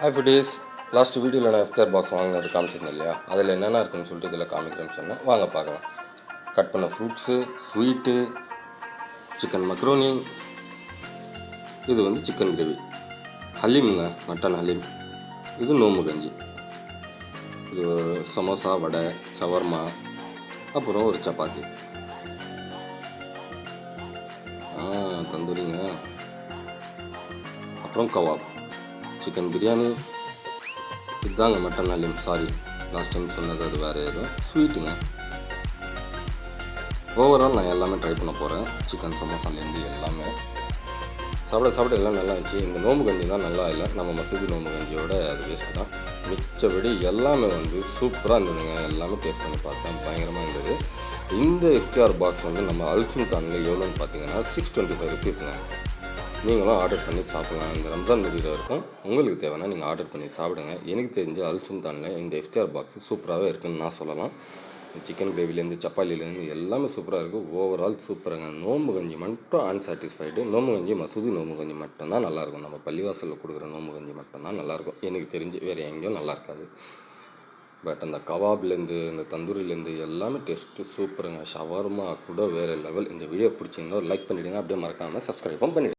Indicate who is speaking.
Speaker 1: Hi foodies. Last வீடியோவில் நான் இஃப்தார் box வாங்கினது காமிச்சிருந்தேன் இல்லையா, அதில் என்னென்ன இருக்குன்னு சொல்லிட்டு இதில் காமிக்கிறேன்னு சொன்னேன். வாங்க பார்க்கலாம். கட் பண்ண ஃப்ரூட்ஸு, ஸ்வீட்டு, சிக்கன் மக்ரோனி, இது வந்து சிக்கன் கிரேவி, ஹலீம்ங்க, மட்டன் ஹலீம், இது நோம்பு கஞ்சி, இது சமோசா, வடை, ஷவர்மா, அப்புறம் ஒரு சப்பாத்தி, தந்தூரிங்க, அப்புறம் கவாப், சிக்கன் பிரியாணி, இதுதாங்க mutton Haleem. Sorry, last time சொன்னது அது வேறு எதுவும். ஸ்வீட்டுங்க. ஓவரால் நான் எல்லாமே ட்ரை பண்ண போகிறேன். சிக்கன் சமோசாலேருந்து எல்லாமே சாப்பிட எல்லாம் நல்லா இருந்துச்சு. இந்த நோம்பு கஞ்சி தான் நல்லா இல்லை, நம்ம மசூதி நோம்பு கஞ்சியோட அது வேஸ்ட்டு தான். மிச்சபடி எல்லாமே வந்து சூப்பராக இருந்ததுங்க. எல்லாமே டேஸ்ட் பண்ணி பார்த்தேன், பயங்கரமாக இருந்தது. இந்த இஃப்தார் பாக்ஸ் வந்து நம்ம அல்சுல்தானில் எவ்வளோன்னு பார்த்தீங்கன்னா 625 ருபீஸுங்க. நீங்களும் ஆர்டர் பண்ணி சாப்பிட்லாம். இந்த ரம்ஜான் முடிகிற வரைக்கும் உங்களுக்கு தேவைன்னா நீங்கள் ஆர்டர் பண்ணி சாப்பிடுங்க. எனக்கு தெரிஞ்ச அல்சுல்தானில் இந்த இஃப்தார் பாக்ஸ் சூப்பராகவே இருக்குதுன்னு நான் சொல்லலாம். சிக்கன் கிரேவிலேருந்து சப்பாத்திலேருந்து எல்லாமே சூப்பராக இருக்குது. ஓவரால் சூப்பராங்க. நோம்பு கஞ்சி மட்டும் அன்சாட்டிஸ்ஃபைடு. நோம்பு கஞ்சி மசூதி நோம்பு கஞ்சி மட்டும்தான் நல்லாயிருக்கும். நம்ம பள்ளிவாசலில் கொடுக்குற நோம்பு கஞ்சி மட்டும்தான் நல்லாயிருக்கும் எனக்கு தெரிஞ்சு. வேறு எங்கேயும் நல்லா இருக்காது. பட் அந்த கவாப்லேருந்து இந்த தந்தூரிலேருந்து எல்லாமே டேஸ்ட்டு சூப்பருங்க. ஷவர்மா கூட வேறு லெவல். இந்த வீடியோ பிடிச்சிங்கன்னா லைக் பண்ணிவிடுங்க. அப்படியே மறக்காமல் சப்ஸ்கிரைபும் பண்ணிவிடுங்க.